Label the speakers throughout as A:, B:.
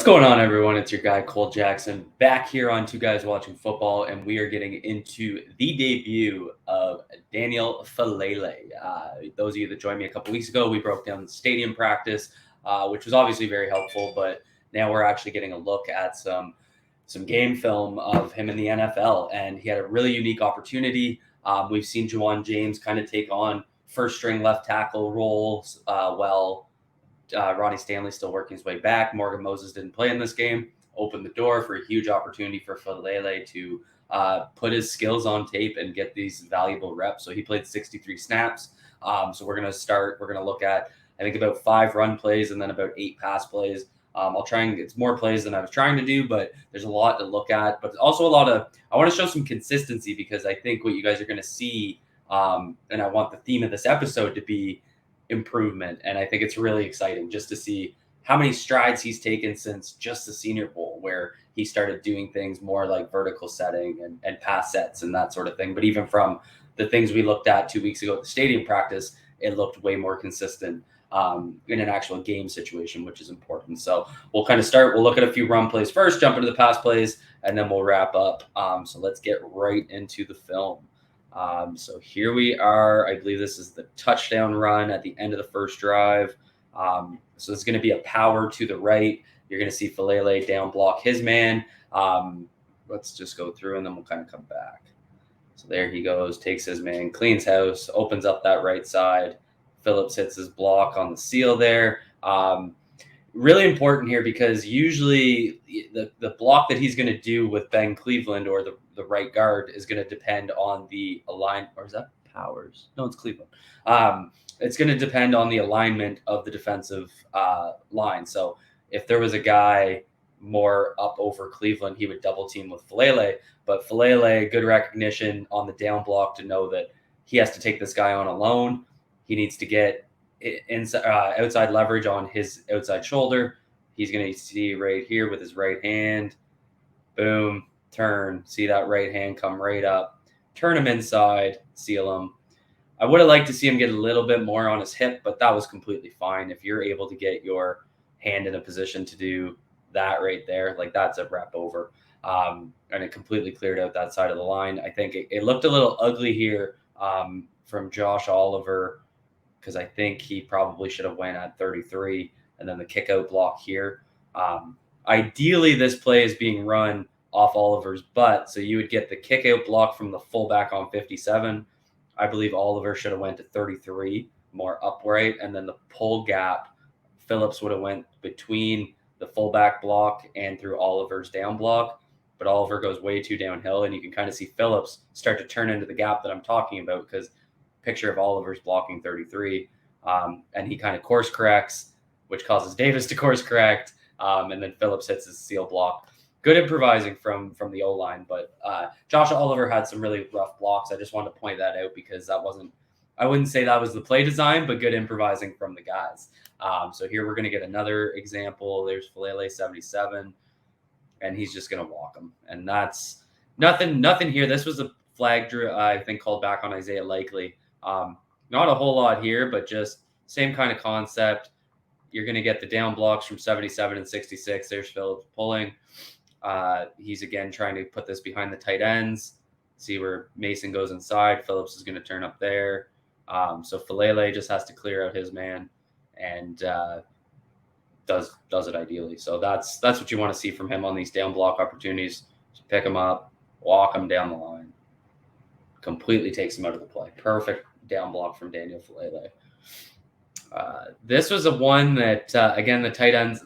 A: going on, everyone? It's your guy Cole Jackson back here on Two Guys Watching Football, and we are getting into the debut of Daniel Faalale. Those of you that joined me a couple weeks ago, we broke down the stadium practice, which was obviously very helpful. But now we're actually getting a look at some game film of him in the NFL, and he had a really unique opportunity. We've seen Juwan James kind of take on first string left tackle roles Ronnie Stanley still working his way back. Morgan Moses didn't play in this game. Opened the door for a huge opportunity for Faalale to put his skills on tape and get these valuable reps. So he played 63 snaps. So we're going to look at, I think, about 5 run plays and then about 8 pass plays. It's more plays than I was trying to do, but there's a lot to look at. But also I want to show some consistency, because I think what you guys are going to see, and I want the theme of this episode to be improvement. And I think it's really exciting just to see how many strides he's taken since just the Senior Bowl, where he started doing things more like vertical setting and pass sets and that sort of thing. But even from the things we looked at 2 weeks ago at the stadium practice, it looked way more consistent in an actual game situation, which is important. So we'll look at a few run plays first, jump into the pass plays, and then we'll wrap up. So let's get right into the film. So here we are. I believe this is the touchdown run at the end of the first drive. So it's going to be a power to the right. You're going to see Faalale down block his man. Let's just go through and then we'll kind of come back. So there he goes, takes his man, cleans house, opens up that right side. Phillips hits his block on the seal there. Really important here, because usually the block that he's going to do with Ben Cleveland, or the right guard, is going to depend on the or is that Powers? No, it's Cleveland. It's going to depend on the alignment of the defensive line. So if there was a guy more up over Cleveland, he would double team with Faalale. But Faalale, good recognition on the down block to know that he has to take this guy on alone. He needs to get outside leverage on his outside shoulder. He's going to see right here with his right hand. Boom, turn. See that right hand come right up. Turn him inside, seal him. I would have liked to see him get a little bit more on his hip, but that was completely fine. If you're able to get your hand in a position to do that right there, like, that's a rep over. And it completely cleared out that side of the line. I think it looked a little ugly here from Josh Oliver, because I think he probably should have went at 33, and then the kick out block here. Ideally, this play is being run off Oliver's butt, so you would get the kick out block from the fullback on 57. I believe Oliver should have went to 33, more upright, and then the pull gap, Phillips would have went between the fullback block and through Oliver's down block, but Oliver goes way too downhill, and you can kind of see Phillips start to turn into the gap that I'm talking about, because picture of Oliver's blocking 33, and he kind of course corrects, which causes Davis to course correct, and then Phillips hits his seal block. Good improvising from the O-line, but Josh Oliver had some really rough blocks. I just wanted to point that out, because I wouldn't say that was the play design, but good improvising from the guys. So here we're going to get another example. There's Faalale 77, and he's just going to walk him, and that's nothing here. This was a flag, I think, called back on Isaiah Likely. Not a whole lot here, but just same kind of concept. You're going to get the down blocks from 77 and 66. There's Phillips pulling. He's again trying to put this behind the tight ends. See where Mason goes inside. Phillips is going to turn up there. So Faalale just has to clear out his man and does it ideally. So that's what you want to see from him on these down block opportunities. So pick him up, walk him down the line. Completely takes him out of the play. Perfect down block from Daniel Faalale. This was a one that, again, the tight ends,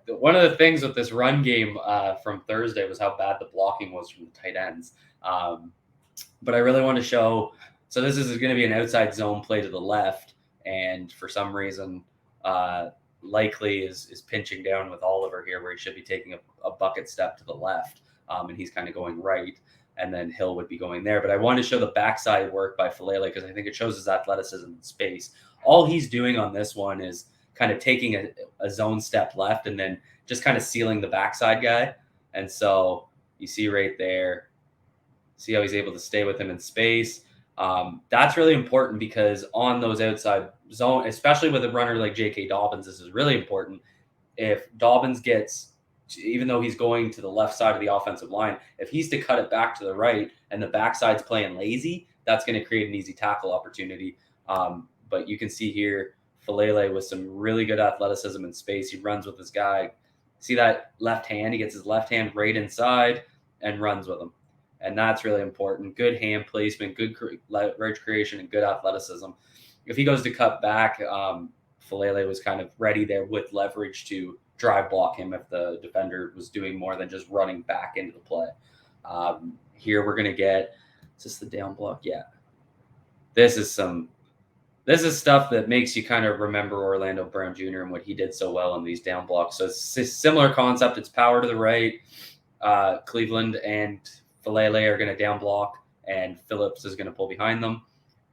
A: one of the things with this run game from Thursday was how bad the blocking was from the tight ends. But I really want to show, so this is going to be an outside zone play to the left, and for some reason, Likely is pinching down with Oliver here, where he should be taking a bucket step to the left, and he's kind of going right. And then Hill would be going there. But I wanted to show the backside work by Faalale, because I think it shows his athleticism in space. All he's doing on this one is kind of taking a zone step left and then just kind of sealing the backside guy. And so you see right there, see how he's able to stay with him in space. That's really important, because on those outside zone, especially with a runner like J.K. Dobbins, this is really important. If Dobbins gets even though he's going to the left side of the offensive line, if he's to cut it back to the right and the backside's playing lazy, that's going to create an easy tackle opportunity. But you can see here, Faalale with some really good athleticism in space. He runs with this guy. See that left hand? He gets his left hand right inside and runs with him. And that's really important. Good hand placement, good leverage creation, and good athleticism. If he goes to cut back, Faalale was kind of ready there with leverage to drive block him if the defender was doing more than just running back into the play. Here we're going to get, is this the down block? Yeah. This is stuff that makes you kind of remember Orlando Brown Jr. and what he did so well in these down blocks. So it's a similar concept. It's power to the right. Cleveland and Faalale are going to down block, and Phillips is going to pull behind them.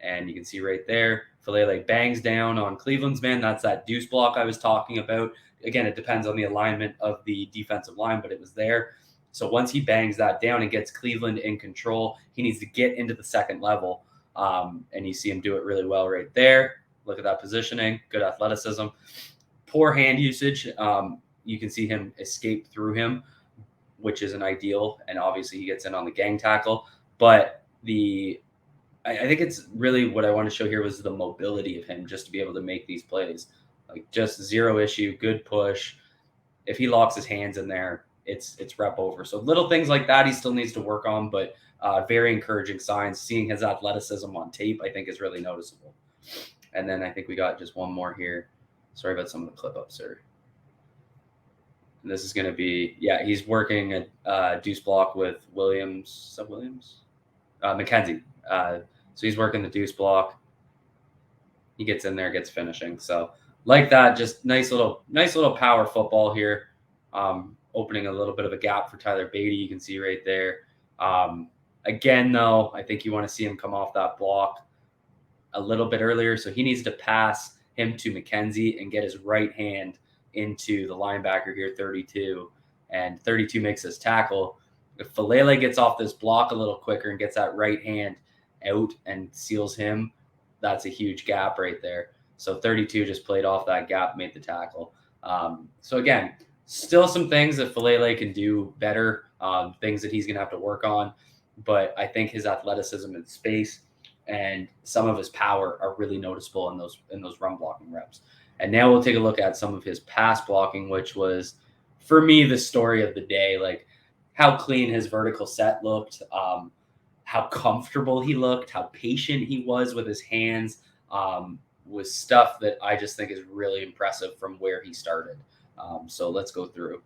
A: And you can see right there, Faalale bangs down on Cleveland's man. That's that deuce block I was talking about. Again, it depends on the alignment of the defensive line, but it was there. So once he bangs that down and gets Cleveland in control, he needs to get into the second level. And you see him do it really well right there. Look at that positioning, good athleticism, poor hand usage. You can see him escape through him, which isn't ideal. And obviously he gets in on the gang tackle. But I think it's really what I want to show here was the mobility of him just to be able to make these plays. Like just zero issue, good push. If he locks his hands in there, it's rep over. So little things like that he still needs to work on, but very encouraging signs. Seeing his athleticism on tape, I think, is really noticeable. And then I think we got just one more here. Sorry about some of the clip ups there. And this is going to be, yeah, he's working a deuce block with Williams, McKenzie. So he's working the deuce block. He gets in there, gets finishing. So like that, just nice little power football here. Opening a little bit of a gap for Tyler Beatty. You can see right there. Again, though, I think you want to see him come off that block a little bit earlier. So he needs to pass him to McKenzie and get his right hand into the linebacker here, 32. And 32 makes his tackle. If Faalale gets off this block a little quicker and gets that right hand out and seals him, that's a huge gap right there. So 32 just played off that gap, made the tackle. So again, still some things that Faalale can do better, things that he's going to have to work on. But I think his athleticism in space and some of his power are really noticeable in those run blocking reps. And now we'll take a look at some of his pass blocking, which was, for me, the story of the day. Like how clean his vertical set looked, how comfortable he looked, how patient he was with his hands, was stuff that I just think is really impressive from where he started. So let's go through.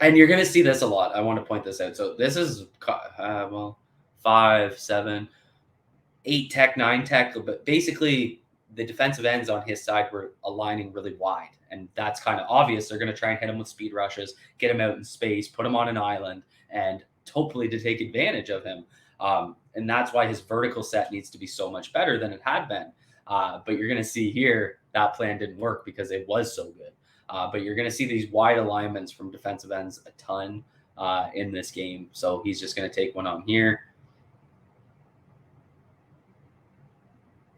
A: And you're going to see this a lot. I want to point this out. So this is, 5, 7, 8 tech, 9 tech. But basically, the defensive ends on his side were aligning really wide. And that's kind of obvious. They're going to try and hit him with speed rushes, get him out in space, put him on an island, and hopefully to take advantage of him. And that's why his vertical set needs to be so much better than it had been. But you're going to see here that plan didn't work because it was so good. But you're going to see these wide alignments from defensive ends a ton in this game. So he's just going to take one on here.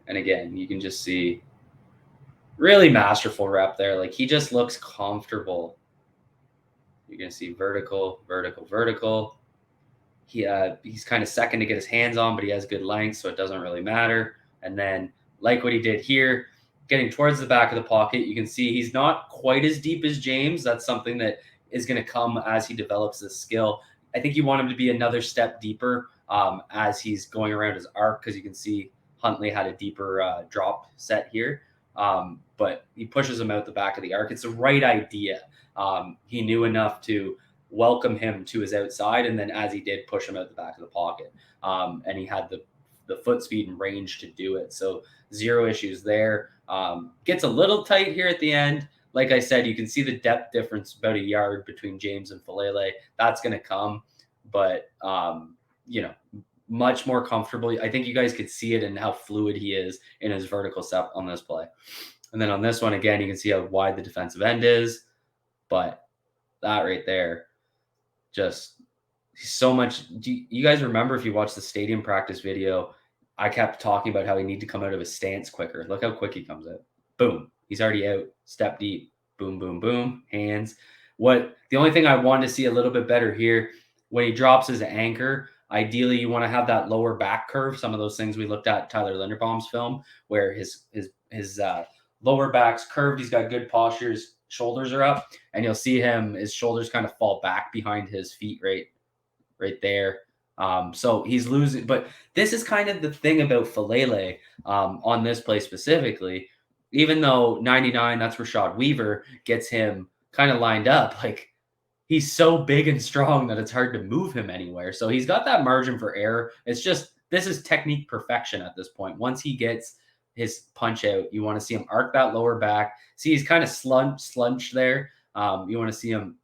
A: And again, you can just see really masterful rep there. Like he just looks comfortable. You're going to see vertical, vertical, vertical. He's kind of second to get his hands on, but he has good length, so it doesn't really matter. And then like what he did here, getting towards the back of the pocket, you can see he's not quite as deep as James. That's something that is going to come as he develops this skill. I think you want him to be another step deeper as he's going around his arc, because you can see Huntley had a deeper drop set here. But he pushes him out the back of the arc. It's the right idea. He knew enough to welcome him to his outside, and then as he did, push him out the back of the pocket. And he had the foot speed and range to do it. So zero issues there. Gets a little tight here at the end. Like I said, you can see the depth difference about a yard between James and Faalale. That's going to come, but much more comfortable. I think you guys could see it in how fluid he is in his vertical step on this play. And then on this one, again, you can see how wide the defensive end is, but that right there, just so much. Do you guys remember, if you watched the stadium practice video, I kept talking about how he needed to come out of his stance quicker. Look how quick he comes out. Boom. He's already out. Step deep. Boom, boom, boom. Hands. The only thing I wanted to see a little bit better here, when he drops his anchor, ideally you want to have that lower back curve. Some of those things we looked at Tyler Linderbaum's film, where his lower back's curved. He's got good posture. His shoulders are up, and you'll see his shoulders kind of fall back behind his feet right there. So he's losing, but this is kind of the thing about Faalale on this play specifically. Even though 99, that's Rashad Weaver, gets him kind of lined up, like he's so big and strong that it's hard to move him anywhere. So he's got that margin for error. It's just this is technique perfection at this point. Once he gets his punch out, you want to see him arc that lower back. See, he's kind of slunched there. You want to see him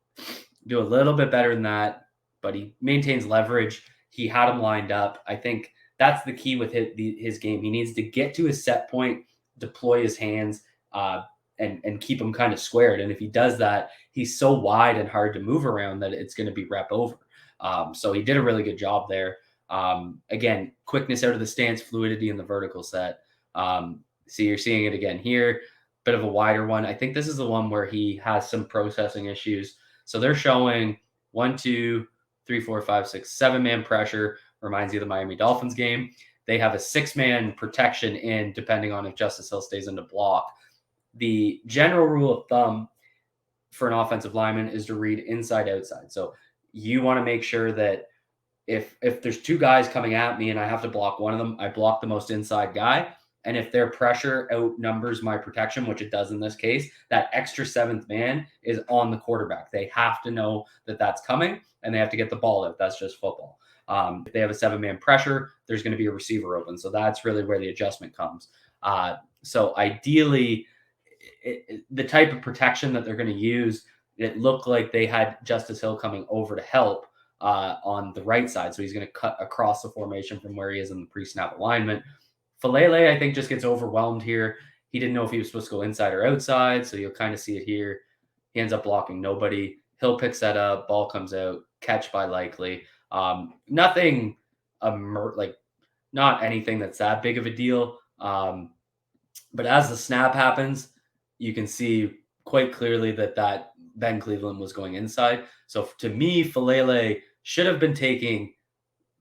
A: do a little bit better than that, but he maintains leverage. He had him lined up. I think that's the key with his game. He needs to get to his set point, deploy his hands, and keep him kind of squared. And if he does that, he's so wide and hard to move around that it's going to be rep over. So he did a really good job there. Again, quickness out of the stance, fluidity in the vertical set. So you're seeing it again here, bit of a wider one. I think this is the one where he has some processing issues. So they're showing 1, 2, 3, 4, 5, 6, 7-man pressure. Reminds you of the Miami Dolphins game. They have a 6-man protection in, depending on if Justice Hill stays in to block. The general rule of thumb for an offensive lineman is to read inside outside. So you want to make sure that if there's 2 guys coming at me and I have to block one of them, I block the most inside guy. And if their pressure outnumbers my protection, which it does in this case, that extra 7th man is on the quarterback. They have to know that that's coming, and they have to get the ball out. That's just football. If they have a 7-man pressure, there's going to be a receiver open. So that's really where the adjustment comes. So ideally, the type of protection that they're going to use, it looked like they had Justice Hill coming over to help on the right side. So he's going to cut across the formation from where he is in the pre-snap alignment. Faalale, I think, just gets overwhelmed here. He didn't know if he was supposed to go inside or outside, so you'll kind of see it here. He ends up blocking nobody. Hill picks that up. Ball comes out. Catch by Likely. Nothing, not anything that's that big of a deal. But as the snap happens, you can see quite clearly that Ben Cleveland was going inside. So to me, Faalale should have been taking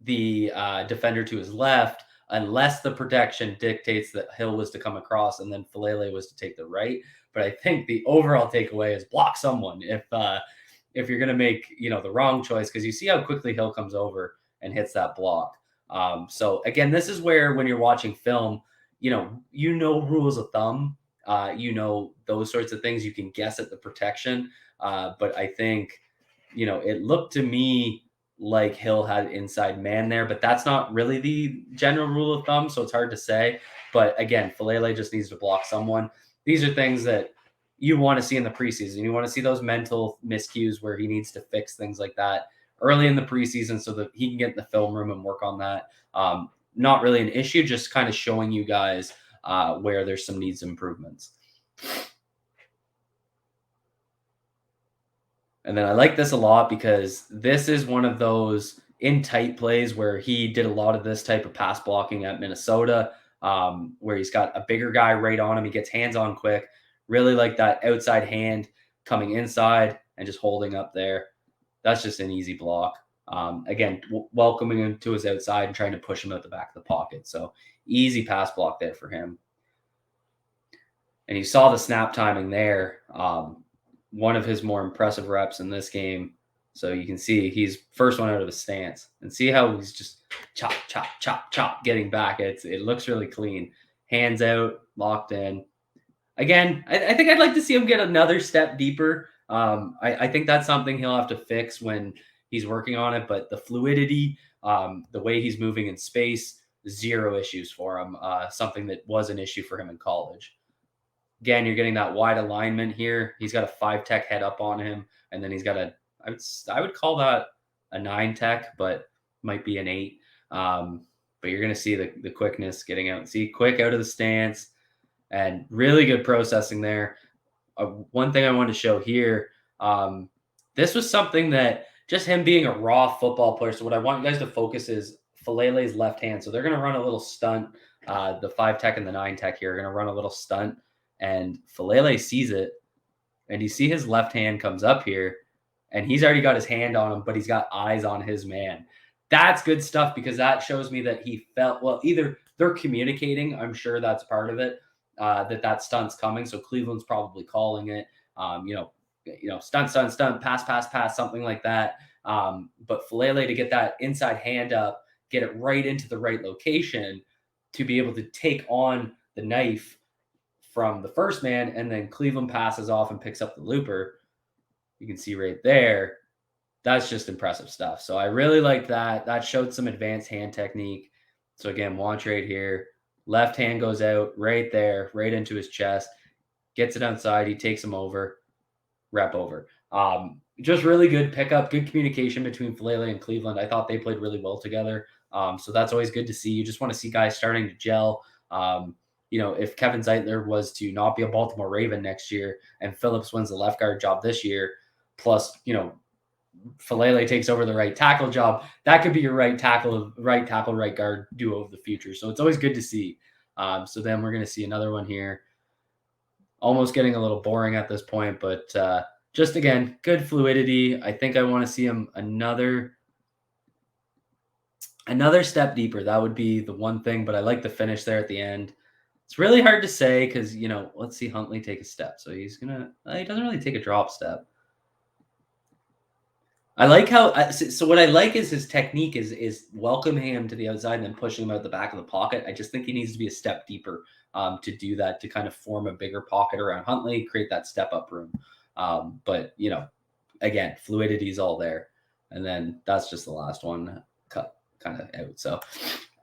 A: the defender to his left, unless the protection dictates that Hill was to come across and then Faalale was to take the right. But I think the overall takeaway is block someone if you're going to make the wrong choice, because you see how quickly Hill comes over and hits that block. So again, this is where when you're watching film, rules of thumb, those sorts of things. You can guess at the protection, but I think it looked to me like Hill had inside man there, but that's not really the general rule of thumb, so it's hard to say. But again, Faalale just needs to block someone. These are things that you want to see in the preseason. You want to see those mental miscues where he needs to fix things like that early in the preseason so that he can get in the film room and work on that. Not really an issue, just kind of showing you guys where there's some needs improvements. And then I like this a lot because this is one of those in tight plays where he did a lot of this type of pass blocking at Minnesota, where he's got a bigger guy right on him. He gets hands on quick, really like that outside hand coming inside and just holding up there. That's just an easy block. Again, welcoming him to his outside and trying to push him out the back of the pocket. So easy pass block there for him. And you saw the snap timing there. One of his more impressive reps in this game. So you can see he's first one out of the stance, and see how he's just chop, chop, chop, chop, getting back. It looks really clean. Hands out, locked in. Again, I think I'd like to see him get another step deeper. I think that's something he'll have to fix when he's working on it, but the fluidity, the way he's moving in space, 0 issues for him. Something that was an issue for him in college. Again, you're getting that wide alignment here. He's got a 5-tech head up on him, and then he's got I would call that a 9-tech, but might be an 8. But you're going to see the quickness getting out. See, quick out of the stance, and really good processing there. One thing I want to show here, this was something that just him being a raw football player. So what I want you guys to focus is Faalale's left hand. So they're going to run a little stunt. The 5-tech and the 9-tech here are going to run a little stunt. And Faalale sees it, And you see his left hand comes up here, and he's already got his hand on him, but he's got eyes on his man. That's good stuff because that shows me that he felt well. Either they're communicating. I'm sure that's part of it. That stunt's coming, so Cleveland's probably calling it. Stunt, stunt, stunt, pass, pass, pass, something like that. But Faalale to get that inside hand up, get it right into the right location to be able to take on the knife from the first man, and then Cleveland passes off and picks up the looper. You can see right there. That's just impressive stuff. So I really like that. That showed some advanced hand technique. So again, watch right here. Left hand goes out right there, right into his chest, gets it outside. He takes him over, rep over. Just really good pickup, good communication between Faalale and Cleveland. I thought they played really well together. So that's always good to see. You just want to see guys starting to gel. If Kevin Zeitler was to not be a Baltimore Raven next year and Phillips wins the left guard job this year, plus, Faalale takes over the right tackle job, that could be your right tackle, right guard duo of the future. So it's always good to see. So then we're going to see another one here. Almost getting a little boring at this point, but just again, good fluidity. I think I want to see him another step deeper. That would be the one thing, but I like the finish there at the end. It's really hard to say because, let's see Huntley take a step. So he doesn't really take a drop step. I like how so what I like is his technique is welcoming him to the outside and then pushing him out the back of the pocket. I just think he needs to be a step deeper to do that, to kind of form a bigger pocket around Huntley, create that step up room. But again, fluidity is all there, and then that's just the last one cut kind of out. So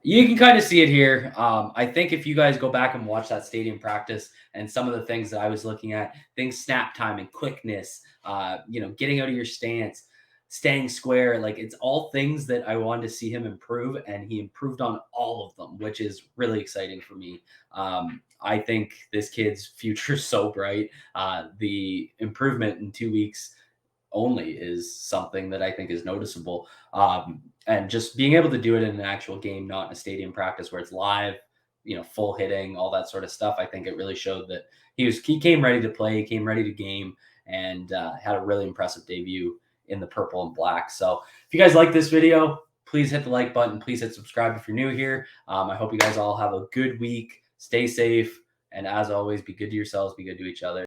A: you can kind of see it here. I think if you guys go back and watch that stadium practice and some of the things that I was looking at, things snap timing, quickness, getting out of your stance, staying square, like it's all things that I wanted to see him improve, and he improved on all of them, which is really exciting for me. I think this kid's future is so bright. The improvement in 2 weeks only is something that I think is noticeable. And just being able to do it in an actual game, not in a stadium practice where it's live, full hitting, all that sort of stuff. I think it really showed that he came ready to play, came ready to game, and had a really impressive debut in the purple and black. So if you guys like this video, please hit the like button. Please hit subscribe if you're new here. I hope you guys all have a good week. Stay safe. And as always, be good to yourselves, be good to each other.